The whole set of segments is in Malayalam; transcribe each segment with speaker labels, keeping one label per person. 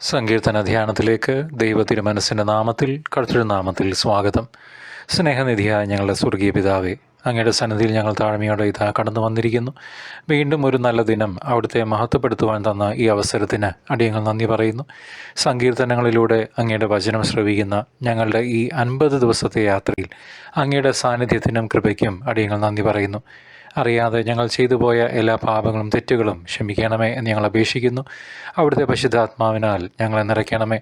Speaker 1: സങ്കീർത്തന ധ്യാനത്തിലേക്ക് ദൈവത്തിരുമനസ്സിൻ്റെ നാമത്തിൽ കർത്തൃനാമത്തിൽ സ്വാഗതം. സ്നേഹനിധിയായ ഞങ്ങളുടെ സ്വർഗീയ പിതാവേ, അങ്ങയുടെ സന്നിധിയിൽ ഞങ്ങൾ താഴ്മയോടെ ഇതാ കടന്നു വന്നിരിക്കുന്നു. വീണ്ടും ഒരു നല്ല ദിനം അവിടുത്തെ മഹത്വപ്പെടുത്തുവാൻ തന്ന ഈ അവസരത്തിന് അടിയങ്ങൾ നന്ദി പറയുന്നു. സങ്കീർത്തനങ്ങളിലൂടെ അങ്ങയുടെ വചനം ശ്രവിക്കുന്ന ഞങ്ങളുടെ ഈ 50 ദിവസത്തെ യാത്രയിൽ അങ്ങയുടെ സാന്നിധ്യത്തിനും കൃപയ്ക്കും അടിയങ്ങൾ നന്ദി പറയുന്നു. അറിയാതെ ഞങ്ങൾ ചെയ്തു പോയ എല്ലാ പാപങ്ങളും തെറ്റുകളും ക്ഷമിക്കണമേ എന്ന് ഞങ്ങൾ അപേക്ഷിക്കുന്നു. അവിടുത്തെ പരിശുദ്ധാത്മാവിനാൽ ഞങ്ങളെ നിറയ്ക്കണമേ.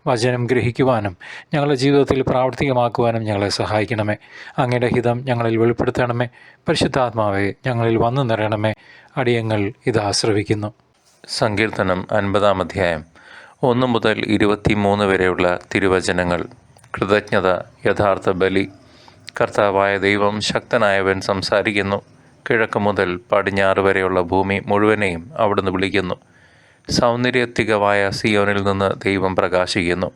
Speaker 1: വചനം ഗ്രഹിക്കുവാനും ഞങ്ങളുടെ ജീവിതത്തിൽ പ്രാവർത്തികമാക്കുവാനും ഞങ്ങളെ സഹായിക്കണമേ. അങ്ങയുടെ ഹിതം ഞങ്ങളിൽ വെളിപ്പെടുത്തണമേ. പരിശുദ്ധാത്മാവെ ഞങ്ങളിൽ വന്നു നിറയണമേ. അടിയങ്ങൾ ഇത് ആശ്രവിക്കുന്നു.
Speaker 2: സങ്കീർത്തനം 50-ാം അധ്യായം 1 മുതൽ 23 വരെയുള്ള തിരുവചനങ്ങൾ. കൃതജ്ഞത യഥാർത്ഥ ബലി. കർത്താവായ ദൈവം ശക്തനായവൻ സംസാരിക്കുന്നു. കിഴക്ക് മുതൽ പടിഞ്ഞാറ് വരെയുള്ള ഭൂമി മുഴുവനെയും അവിടുന്ന് വിളിക്കുന്നു. സൗന്ദര്യത്തികവായ സിയോനിൽ നിന്ന് ദൈവം പ്രകാശിക്കുന്നു.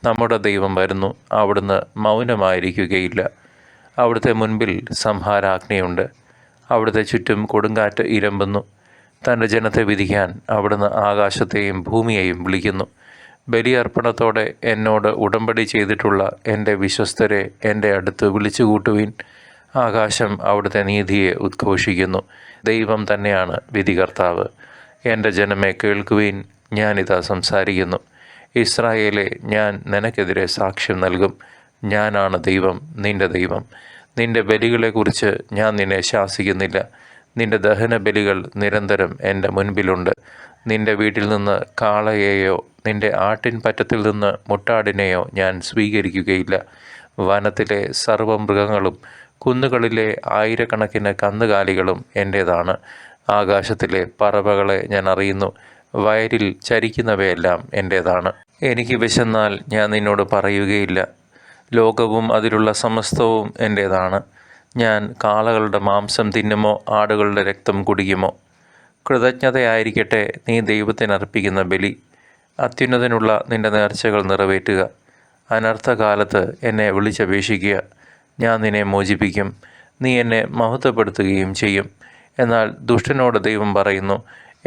Speaker 2: നമ്മുടെ ദൈവം വരുന്നു, അവിടുന്ന് മൗനമായിരിക്കുകയില്ല. അവിടുത്തെ മുൻപിൽ സംഹാരാഗ്നിയുണ്ട്. അവിടുത്തെ ചുറ്റും കൊടുങ്കാറ്റ് ഇരമ്പുന്നു. തൻ്റെ ജനത്തെ വിധിക്കാൻ അവിടുന്ന് ആകാശത്തെയും ഭൂമിയെയും വിളിക്കുന്നു. ബലിയർപ്പണത്തോടെ എന്നോട് ഉടമ്പടി ചെയ്തിട്ടുള്ള എൻ്റെ വിശ്വസ്തരെ എൻ്റെ അടുത്ത് വിളിച്ചുകൂട്ടുവിൻ. ആകാശം അവിടുത്തെ നീതിയെ ഉദ്ഘോഷിക്കുന്നു. ദൈവം തന്നെയാണ് വിധികർത്താവ്. എൻ്റെ ജനമേ കേൾക്കുവിൻ, ഞാനിതാ സംസാരിക്കുന്നു. ഇസ്രായേലെ, ഞാൻ നിനക്കെതിരെ സാക്ഷ്യം നൽകും. ഞാനാണ് ദൈവം, നിൻ്റെ ദൈവം. നിൻ്റെ ബലികളെക്കുറിച്ച് ഞാൻ നിന്നെ ശാസിക്കുന്നില്ല. നിൻ്റെ ദഹന ബലികൾ നിരന്തരം എൻ്റെ മുൻപിലുണ്ട്. നിൻ്റെ വീട്ടിൽ നിന്ന് കാളയെയോ നിൻ്റെ ആട്ടിൻ പറ്റത്തിൽ നിന്ന് മുട്ടാടിനെയോ ഞാൻ സ്വീകരിക്കുകയില്ല. വനത്തിലെ സർവ്വമൃഗങ്ങളും കുന്നുകളിലെ ആയിരക്കണക്കിന് കന്നുകാലികളും എൻ്റേതാണ്. ആകാശത്തിലെ പറവകളെ ഞാൻ അറിയുന്നു. വയലിൽ ചരിക്കുന്നവയെല്ലാം എൻ്റേതാണ്. എനിക്ക് വിശന്നാൽ ഞാൻ നിന്നോട് പറയുകയില്ല. ലോകവും അതിലുള്ള സമസ്തവും എൻ്റേതാണ്. ഞാൻ കാളകളുടെ മാംസം തിന്നുമോ ആടുകളുടെ രക്തം കുടിക്കുമോ? കൃതജ്ഞതയായിരിക്കട്ടെ നീ ദൈവത്തിനർപ്പിക്കുന്ന ബലി. അത്യുന്നതനുള്ള നിൻ്റെ നേർച്ചകൾ നിറവേറ്റുക. അനർത്ഥകാലത്ത് എന്നെ വിളിച്ചപേക്ഷിക്കുക. ഞാൻ നിന്നെ മോചിപ്പിക്കും. നീ എന്നെ മഹത്വപ്പെടുത്തുകയും ചെയ്യും. എന്നാൽ ദുഷ്ടനോട് ദൈവം പറയുന്നു,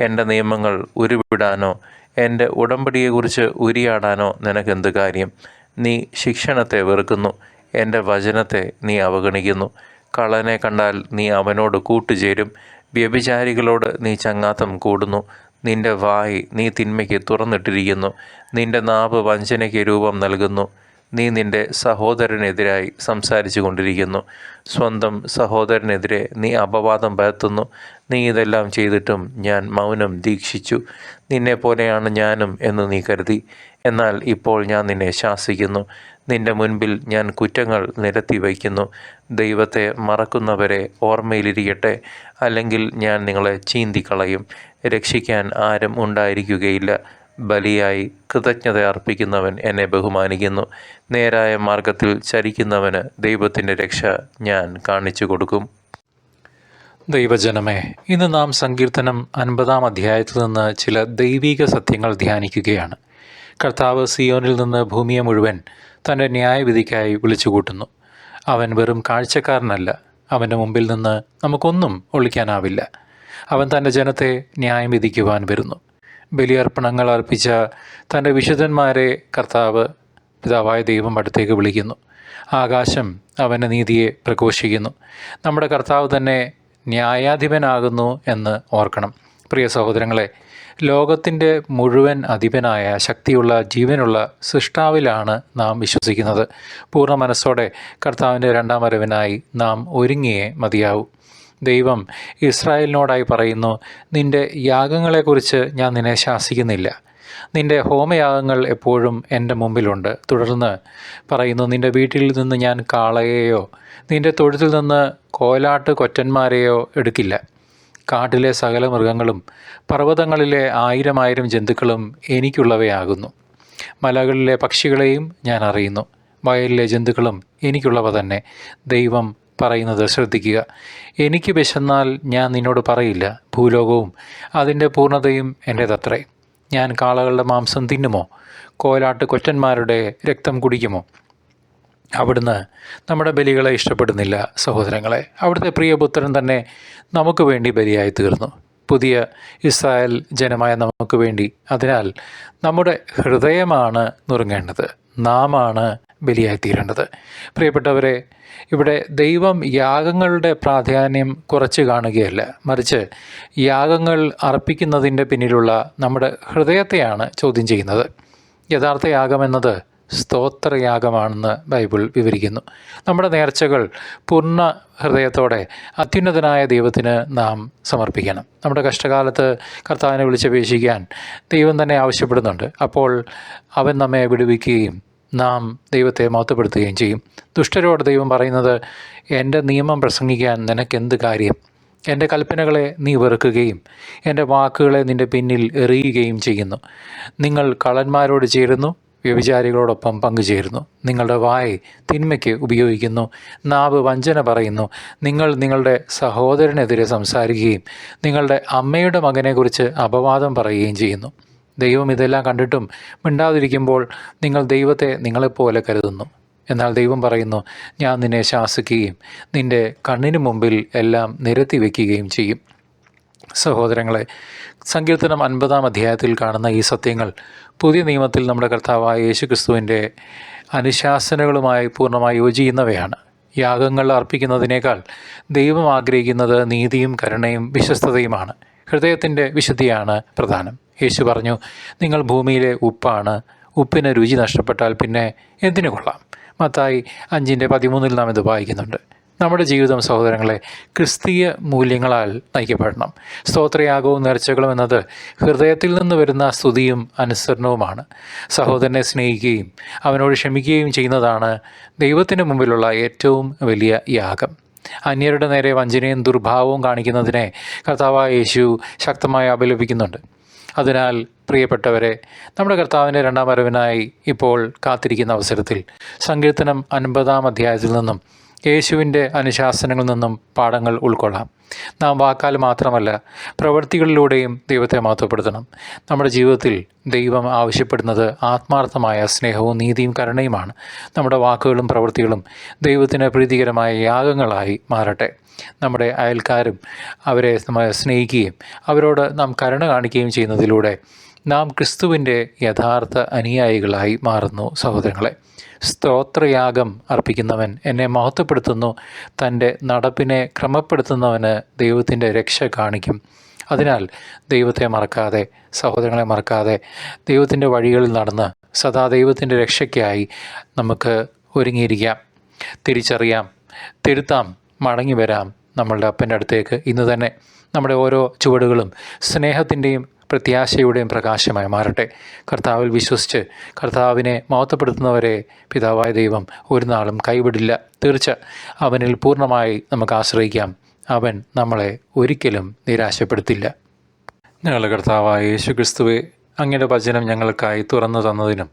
Speaker 2: എൻ്റെ നിയമങ്ങൾ ഉരുവിടാനോ എൻ്റെ ഉടമ്പടിയെക്കുറിച്ച് ഉരിയാടാനോ നിനക്കെന്ത് കാര്യം? നീ ശിക്ഷണത്തെ വെറുക്കുന്നു, എൻ്റെ വചനത്തെ നീ അവഗണിക്കുന്നു. കള്ളനെ കണ്ടാൽ നീ അവനോട് കൂട്ടുചേരും. വ്യഭിചാരികളോട് നീ ചങ്ങാത്തം കൂടുന്നു. നിൻ്റെ വായ് നീ തിന്മയ്ക്ക് തുറന്നിട്ടിരിക്കുന്നു. നിൻ്റെ നാവ് വഞ്ചനയ്ക്ക് രൂപം നൽകുന്നു. നീ നിൻ്റെ സഹോദരനെതിരായി സംസാരിച്ചു കൊണ്ടിരിക്കുന്നു. സ്വന്തം സഹോദരനെതിരെ നീ അപവാദം പരത്തുന്നു. നീ ഇതെല്ലാം ചെയ്തിട്ടും ഞാൻ മൗനം ദീക്ഷിച്ചു. നിന്നെപ്പോലെയാണ് ഞാനും എന്ന് നീ കരുതി. എന്നാൽ ഇപ്പോൾ ഞാൻ നിന്നെ ശാസിക്കുന്നു. നിൻ്റെ മുൻപിൽ ഞാൻ കുറ്റങ്ങൾ നിരത്തി വയ്ക്കുന്നു. ദൈവത്തെ മറക്കുന്നവരെ ഓർമ്മയിലിരിക്കട്ടെ, അല്ലെങ്കിൽ ഞാൻ നിങ്ങളെ ചീന്തിക്കളയും. രക്ഷിക്കാൻ ആരും ഉണ്ടായിരിക്കുകയില്ല. ബലിയായി കൃതജ്ഞത അർപ്പിക്കുന്നവൻ എന്നെ ബഹുമാനിക്കുന്നു. നേരായ മാർഗത്തിൽ ചരിക്കുന്നവന് ദൈവത്തിൻ്റെ രക്ഷ ഞാൻ കാണിച്ചു കൊടുക്കും.
Speaker 1: ദൈവജനമേ, ഇന്ന് നാം സങ്കീർത്തനം 50-ാം അധ്യായത്തിൽ നിന്ന് ചില ദൈവിക സത്യങ്ങൾ ധ്യാനിക്കുകയാണ്. കർത്താവ് സിയോനിൽ നിന്ന് ഭൂമിയെ മുഴുവൻ തൻ്റെ ന്യായവിധിക്കായി വിളിച്ചുകൂട്ടുന്നു. അവൻ വെറും കാഴ്ചക്കാരനല്ല. അവൻ്റെ മുമ്പിൽ നിന്ന് നമുക്കൊന്നും ഒളിക്കാനാവില്ല. അവൻ തൻ്റെ ജനത്തെ ന്യായം വിധിക്കുവാൻ വരുന്നു. ബലിയർപ്പണങ്ങൾ അർപ്പിച്ച തൻ്റെ വിശുദ്ധന്മാരെ കർത്താവ് പിതാവായ ദൈവം അടുത്തേക്ക് വിളിക്കുന്നു. ആകാശം അവൻ്റെ നീതിയെ പ്രഘോഷിക്കുന്നു. നമ്മുടെ കർത്താവ് തന്നെ ന്യായാധിപനാകുന്നു എന്ന് ഓർക്കണം. പ്രിയ സഹോദരങ്ങളെ, ലോകത്തിൻ്റെ മുഴുവൻ അധിപനായ ശക്തിയുള്ള ജീവനുള്ള സൃഷ്ടാവിലാണ് നാം വിശ്വസിക്കുന്നത്. പൂർണ്ണ മനസ്സോടെ കർത്താവിൻ്റെ 2-ാം വരവിനായി നാം ഒരുങ്ങിയേ മതിയാവൂ. ദൈവം ഇസ്രായേലിനോടായി പറയുന്നു, നിൻ്റെ യാഗങ്ങളെക്കുറിച്ച് ഞാൻ നിന്നെ ശാസിക്കുന്നില്ല. നിൻ്റെ ഹോമയാഗങ്ങൾ എപ്പോഴും എൻ്റെ മുമ്പിലുണ്ട്. തുടർന്ന് പറയുന്നു, നിൻ്റെ വീട്ടിൽ നിന്ന് ഞാൻ കാളയെയോ നിൻ്റെ തൊഴുത്തിൽ നിന്ന് കോലാട്ട് കൊറ്റന്മാരെയോ എടുക്കില്ല. കാട്ടിലെ സകല മൃഗങ്ങളും പർവ്വതങ്ങളിലെ 1000 ജന്തുക്കളും എനിക്കുള്ളവയാകുന്നു. മലകളിലെ പക്ഷികളെയും ഞാൻ അറിയുന്നു. വയലിലെ ജന്തുക്കളും എനിക്കുള്ളവ തന്നെ. ദൈവം പറയുന്നത് ശ്രദ്ധിക്കുക. എനിക്ക് വിശന്നാൽ ഞാൻ നിന്നോട് പറയില്ല. ഭൂലോകവും അതിൻ്റെ പൂർണ്ണതയും എൻ്റേതത്രേ. ഞാൻ കാളകളുടെ മാംസം തിന്നുമോ? കോലാട്ട് കൊറ്റന്മാരുടെ രക്തം കുടിക്കുമോ? അവിടുന്ന് നമ്മുടെ ബലികളെ ഇഷ്ടപ്പെടുന്നില്ല. സഹോദരങ്ങളെ, അവിടുത്തെ പ്രിയപുത്രൻ തന്നെ നമുക്ക് വേണ്ടി ബലിയായി തീർന്നു. പുതിയ ഇസ്രായേൽ ജനമായ നമുക്ക് വേണ്ടി. അതിനാൽ നമ്മുടെ ഹൃദയമാണ് നുറുങ്ങേണ്ടത്, നാമാണ് ബലിയായിത്തീരേണ്ടത്. പ്രിയപ്പെട്ടവരെ, ഇവിടെ ദൈവം യാഗങ്ങളുടെ പ്രാധാന്യം കുറച്ച് കാണുകയല്ല, മറിച്ച് യാഗങ്ങൾ അർപ്പിക്കുന്നതിൻ്റെ പിന്നിലുള്ള നമ്മുടെ ഹൃദയത്തെയാണ് ചോദ്യം ചെയ്യുന്നത്. യഥാർത്ഥ യാഗമെന്നത് സ്തോത്രയാഗമാണെന്ന് ബൈബിൾ വിവരിക്കുന്നു. നമ്മുടെ നേർച്ചകൾ പൂർണ്ണ ഹൃദയത്തോടെ അത്യുന്നതനായ ദൈവത്തിന് നാം സമർപ്പിക്കണം. നമ്മുടെ കഷ്ടകാലത്ത് കർത്താവിനെ വിളിച്ചപേക്ഷിക്കാൻ ദൈവം തന്നെ ആവശ്യപ്പെടുന്നുണ്ട്. അപ്പോൾ അവൻ നമ്മെ വിടുവിക്കുകയും നാം ദൈവത്തെ മഹത്വപ്പെടുത്തുകയും ചെയ്യും. ദുഷ്ടരോട് ദൈവം പറയുന്നത്, എൻ്റെ നിയമം പ്രസംഗിക്കാൻ നിനക്കെന്ത് കാര്യം? എൻ്റെ കൽപ്പനകളെ നീ വെറുക്കുകയും എൻ്റെ വാക്കുകളെ നിൻ്റെ പിന്നിൽ എറിയുകയും ചെയ്യുന്നു. നിങ്ങൾ കള്ളന്മാരോട് ചേരുന്നു, വ്യഭിചാരികളോടൊപ്പം പങ്കുചേരുന്നു. നിങ്ങളുടെ വായ് തിന്മയ്ക്ക് ഉപയോഗിക്കുന്നു, നാവ് വഞ്ചന പറയുന്നു. നിങ്ങൾ നിങ്ങളുടെ സഹോദരനെതിരെ സംസാരിക്കുകയും നിങ്ങളുടെ അമ്മയുടെ മകനെക്കുറിച്ച് അപവാദം പറയുകയും ചെയ്യുന്നു. ദൈവം ഇതെല്ലാം കണ്ടിട്ടും മിണ്ടാതിരിക്കുമ്പോൾ നിങ്ങൾ ദൈവത്തെ നിങ്ങളെപ്പോലെ കരുതുന്നു. എന്നാൽ ദൈവം പറയുന്നു, ഞാൻ നിന്നെ ശാസിക്കുകയും നിൻ്റെ കണ്ണിന് മുമ്പിൽ എല്ലാം നിരത്തി വയ്ക്കുകയും ചെയ്യും. സഹോദരങ്ങളെ, സങ്കീർത്തനം 50-ാം അധ്യായത്തിൽ കാണുന്ന ഈ സത്യങ്ങൾ പുതിയ നിയമത്തിൽ നമ്മുടെ കർത്താവായ യേശുക്രിസ്തുവിൻ്റെ അനുശാസനകളുമായി പൂർണ്ണമായി യോജിക്കുന്നവയാണ്. യാഗങ്ങൾ അർപ്പിക്കുന്നതിനേക്കാൾ ദൈവം ആഗ്രഹിക്കുന്നത് നീതിയും കരുണയും വിശ്വസ്തതയുമാണ്. ഹൃദയത്തിൻ്റെ വിശുദ്ധിയാണ് പ്രധാനം. യേശു പറഞ്ഞു, നിങ്ങൾ ഭൂമിയിലെ ഉപ്പാണ്. ഉപ്പിന് രുചി നഷ്ടപ്പെട്ടാൽ പിന്നെ എന്തിനു കൊള്ളാം? മത്തായി 5:13 നാം ഇത് വായിക്കുന്നുണ്ട്. നമ്മുടെ ജീവിതം, സഹോദരങ്ങളെ, ക്രിസ്തീയ മൂല്യങ്ങളാൽ നയിക്കപ്പെടണം. സ്തോത്രയാഗവും നേർച്ചകളും എന്നത് ഹൃദയത്തിൽ നിന്ന് വരുന്ന സ്തുതിയും അനുസരണവുമാണ്. സഹോദരനെ സ്നേഹിക്കുകയും അവനോട് ക്ഷമിക്കുകയും ചെയ്യുന്നതാണ് ദൈവത്തിന് മുമ്പിലുള്ള ഏറ്റവും വലിയ യാഗം. അന്യരുടെ നേരെ വഞ്ചനയും ദുർഭാവവും കാണിക്കുന്നതിനെ കർത്താവായ യേശു ശക്തമായി അപലപിക്കുന്നുണ്ട്. അതിനാൽ പ്രിയപ്പെട്ടവരെ, നമ്മുടെ കർത്താവിൻ്റെ രണ്ടാം വരവിനായി ഇപ്പോൾ കാത്തിരിക്കുന്ന അവസരത്തിൽ സങ്കീർത്തനം 50-ാം അധ്യായത്തിൽ നിന്നും യേശുവിൻ്റെ അനുശാസനങ്ങളിൽ നിന്നും പാഠങ്ങൾ ഉൾക്കൊള്ളാം. നാം വാക്കാൽ മാത്രമല്ല പ്രവൃത്തികളിലൂടെയും ദൈവത്തെ മഹത്വപ്പെടുത്തണം. നമ്മുടെ ജീവിതത്തിൽ ദൈവം ആവശ്യപ്പെടുന്നത് ആത്മാർത്ഥമായ സ്നേഹവും നീതിയും കരുണയുമാണ്. നമ്മുടെ വാക്കുകളും പ്രവൃത്തികളും ദൈവത്തിന് പ്രീതികരമായ യാഗങ്ങളായി മാറട്ടെ. നമ്മുടെ അയൽക്കാരും അവരെ നമ്മൾ സ്നേഹിക്കുകയും അവരോട് നാം കരുണ കാണിക്കുകയും ചെയ്യുന്നതിലൂടെ നാം ക്രിസ്തുവിൻ്റെ യഥാർത്ഥ അനുയായികളായി മാറുന്നു. സഹോദരങ്ങളെ, സ്തോത്രയാഗം അർപ്പിക്കുന്നവൻ എന്നെ മഹത്വപ്പെടുത്തുന്നു. തൻ്റെ നടപ്പിനെ ക്രമപ്പെടുത്തുന്നവന് ദൈവത്തിൻ്റെ രക്ഷ കാണിക്കും. അതിനാൽ ദൈവത്തെ മറക്കാതെ, സഹോദരങ്ങളെ മറക്കാതെ, ദൈവത്തിൻ്റെ വഴികളിൽ നടന്ന് സദാ ദൈവത്തിൻ്റെ രക്ഷയ്ക്കായി നമുക്ക് ഒരുങ്ങിയിരിക്കാം. തിരിച്ചറിയാം, തിരുത്താം, മടങ്ങി വരാം നമ്മളുടെ അപ്പൻ്റെ അടുത്തേക്ക്. ഇന്ന് തന്നെ നമ്മുടെ ഓരോ ചുവടുകളും സ്നേഹത്തിൻ്റെയും പ്രത്യാശയുടെയും പ്രകാശമായി മാറട്ടെ. കർത്താവിൽ വിശ്വസിച്ച് കർത്താവിനെ മഹത്വപ്പെടുത്തുന്നവരെ പിതാവായ ദൈവം ഒരു നാളും കൈവിടില്ല. തീർച്ച അവനിൽ പൂർണ്ണമായി നമുക്ക് ആശ്രയിക്കാം. അവൻ നമ്മളെ ഒരിക്കലും നിരാശപ്പെടുത്തില്ല. ഞങ്ങളുടെ കർത്താവായ യേശുക്രിസ്തുവേ, അങ്ങയുടെ വചനം ഞങ്ങൾക്കായി തുറന്നു തന്നതിനും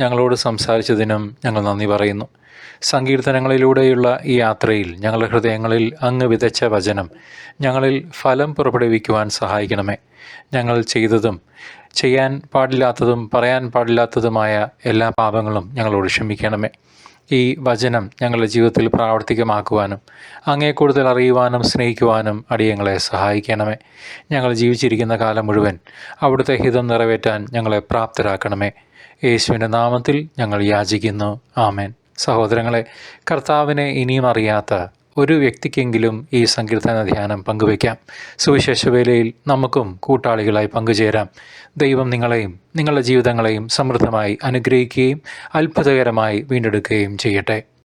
Speaker 1: ഞങ്ങളോട് സംസാരിച്ചതിനും ഞങ്ങൾ നന്ദി പറയുന്നു. സങ്കീർത്തനങ്ങളിലൂടെയുള്ള ഈ യാത്രയിൽ ഞങ്ങളുടെ ഹൃദയങ്ങളിൽ അങ്ങ് വിതച്ച വചനം ഞങ്ങളിൽ ഫലം പുറപ്പെടുവിക്കുവാൻ സഹായിക്കണമേ. ഞങ്ങൾ ചെയ്തതും ചെയ്യാൻ പാടില്ലാത്തതും പറയാൻ പാടില്ലാത്തതുമായ എല്ലാ പാപങ്ങളും ഞങ്ങളോട് ക്ഷമിക്കണമേ. ഈ വചനം ഞങ്ങളുടെ ജീവിതത്തിൽ പ്രാവർത്തികമാക്കുവാനും അങ്ങയെ കൂടുതൽ അറിയുവാനും സ്നേഹിക്കുവാനും അടിയങ്ങളെ സഹായിക്കണമേ. ഞങ്ങൾ ജീവിച്ചിരിക്കുന്ന കാലം മുഴുവൻ അവിടുത്തെ ഹിതം നിറവേറ്റാൻ ഞങ്ങളെ പ്രാപ്തരാക്കണമേ. യേശുവിൻ്റെ നാമത്തിൽ ഞങ്ങൾ യാചിക്കുന്നു. ആമേൻ. സഹോദരങ്ങളെ, കർത്താവിനെ ഇനിയും അറിയാത്ത ഒരു വ്യക്തിക്കെങ്കിലും ഈ സങ്കീർത്തന ധ്യാനം പങ്കുവയ്ക്കാം. സുവിശേഷ വേലയിൽ നമുക്കും കൂട്ടാളികളായി പങ്കുചേരാം. ദൈവം നിങ്ങളെയും നിങ്ങളുടെ ജീവിതങ്ങളെയും സമൃദ്ധമായി അനുഗ്രഹിക്കുകയും അത്ഭുതകരമായി വീണ്ടെടുക്കുകയും ചെയ്യട്ടെ.